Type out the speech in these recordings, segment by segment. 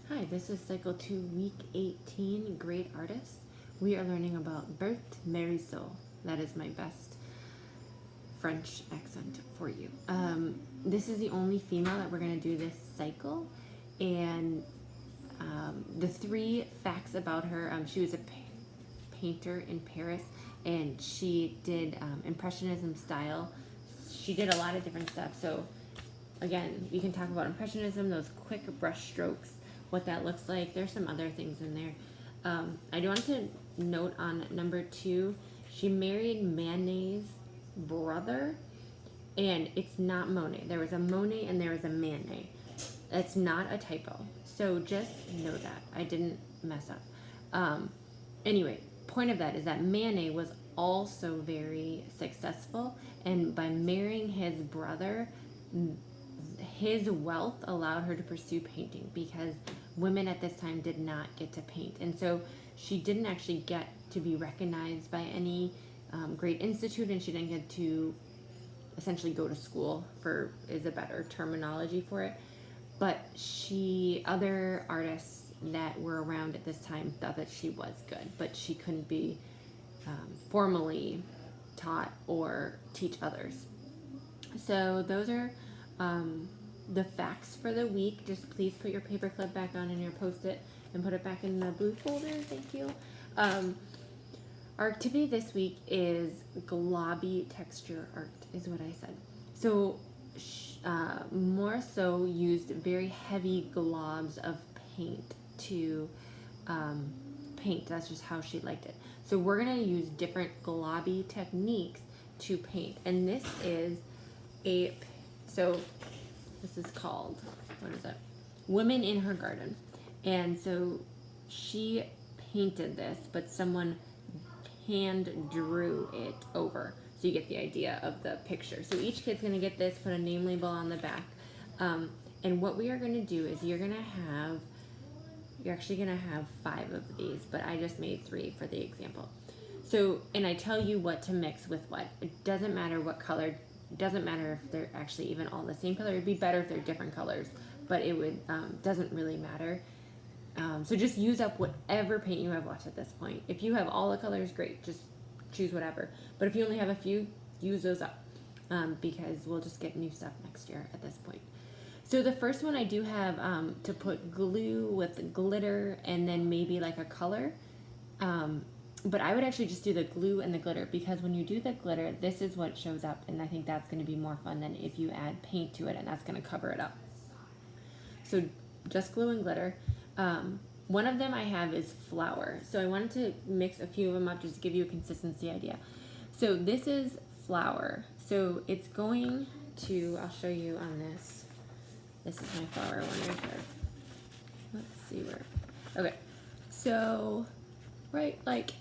Hi, this is Cycle 2, Week 18, Great Artists. We are learning about Berthe Morisot. That is my best French accent for you. This is the only female that we're going to do this cycle. And the three facts about her, she was a painter in Paris, and she did Impressionism style. She did a lot of different stuff. So again, we can talk about Impressionism, those quick brush strokes, what that looks like. There's some other things in there. I do want to note on number 2, she married Manet's brother, and it's not Monet. There was a Monet and there was a Manet. It's not a typo. So just know that. I didn't mess up. Anyway, point of that is that Manet was also very successful, and by marrying his brother, his wealth allowed her to pursue painting because women at this time did not get to paint. And so she didn't actually get to be recognized by any great institute, and she didn't get to essentially go to school, for is a better terminology for it. But other artists that were around at this time thought that she was good, but she couldn't be formally taught or teach others. So those are the facts for the week. Just please put your paperclip back on and your Post-it and put it back in the blue folder. Thank you. Our activity this week is globby texture art, is what I said. So Morisot used very heavy globs of paint to paint. That's just how she liked it. So we're going to use different globby techniques to paint. And this is this is called, what is it? Women in Her Garden. And so she painted this, but someone hand drew it over. So you get the idea of the picture. So each kid's going to get this, put a name label on the back. And what we are going to do is you're actually going to have 5 of these, but I just made 3 for the example. So, and I tell you what to mix with what. It doesn't matter what color. It doesn't matter if they're actually even all the same color. It'd be better if they're different colors, but it would doesn't really matter. So just use up whatever paint you have left at this point. If you have all the colors, great. Just choose whatever. But if you only have a few, use those up because we'll just get new stuff next year at this point. So the first one I do have to put glue with glitter and then maybe like a color. But I would actually just do the glue and the glitter, because when you do the glitter, this is what shows up, and I think that's going to be more fun than if you add paint to it, and that's going to cover it up. So just glue and glitter. One of them I have is flour. So I wanted to mix a few of them up just to give you a consistency idea. So this is flour. So it's going to, I'll show you on this. This is my flour one right here. Let's see where. Okay. So, right, like,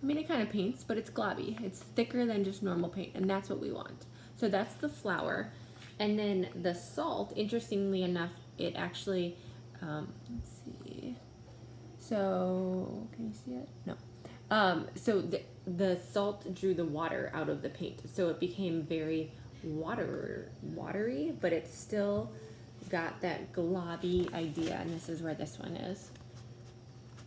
I mean, it kind of paints, but it's globby. It's thicker than just normal paint, and that's what we want. So that's the flour. And then the salt, interestingly enough, it actually, let's see. So, can you see it? No. So the salt drew the water out of the paint. So it became very watery, but it still got that globby idea. And this is where this one is.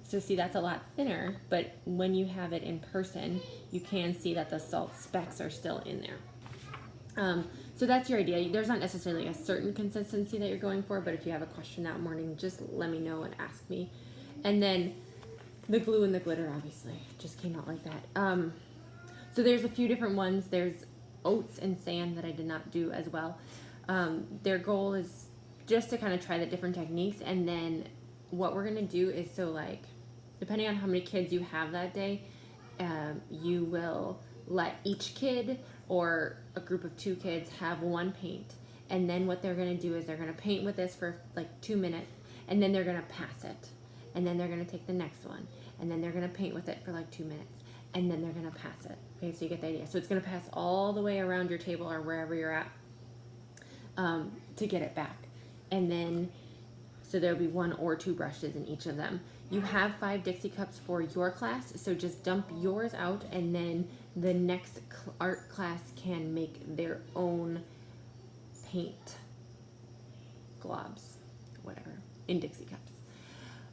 So see, that's a lot thinner, but when you have it in person, you can see that the salt specks are still in there. So that's your idea. There's not necessarily a certain consistency that you're going for, but if you have a question that morning, just let me know and ask me. And then the glue and the glitter obviously just came out like that. So there's a few different ones. There's oats and sand that I did not do as well. Their goal is just to kind of try the different techniques, and then what we're gonna do is, so like, depending on how many kids you have that day, you will let each kid or a group of 2 kids have one paint, and then what they're going to do is they're going to paint with this for like 2 minutes, and then they're going to pass it, and then they're going to take the next one, and then they're going to paint with it for like 2 minutes, and then they're going to pass it. Okay, so you get the idea. So it's going to pass all the way around your table or wherever you're at to get it back. And then, so there'll be 1 or 2 brushes in each of them. You have 5 Dixie cups for your class, so just dump yours out, and then the next art class can make their own paint globs, whatever, in Dixie cups.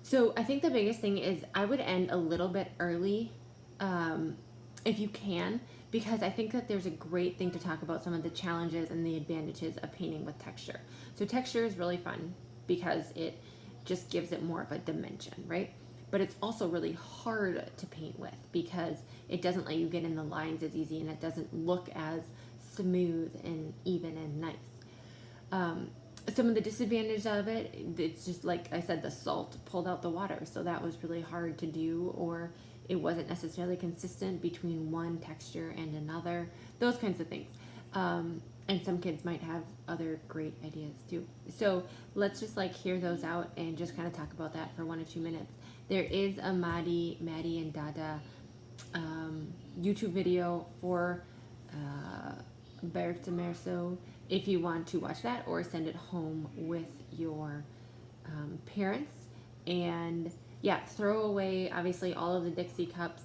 So I think the biggest thing is I would end a little bit early, if you can, because I think that there's a great thing to talk about some of the challenges and the advantages of painting with texture. So texture is really fun because it just gives it more of a dimension, right? But it's also really hard to paint with because it doesn't let you get in the lines as easy and it doesn't look as smooth and even and nice. Some of the disadvantages of it, it's just like I said, the salt pulled out the water, so that was really hard to do, or it wasn't necessarily consistent between one texture and another, those kinds of things. And some kids might have other great ideas too. So let's just like hear those out and just kind of talk about that for 1 or 2 minutes. There is a Maddie and Dada YouTube video for Berthe Morisot if you want to watch that, or send it home with your parents. And yeah, throw away obviously all of the Dixie cups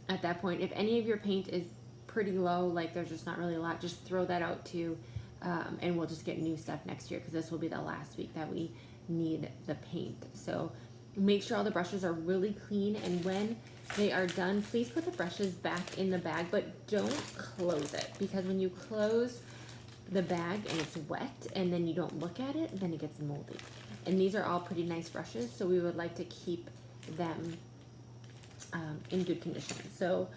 at that point. If any of your paint is pretty low, like there's just not really a lot, just throw that out too, and we'll just get new stuff next year because this will be the last week that we need the paint. So make sure all the brushes are really clean, and when they are done, please put the brushes back in the bag, but don't close it, because when you close the bag and it's wet and then you don't look at it, then it gets moldy. And these are all pretty nice brushes, so we would like to keep them in good condition. So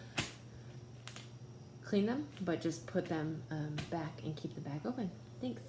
clean them, but just put them back and keep the bag open. Thanks.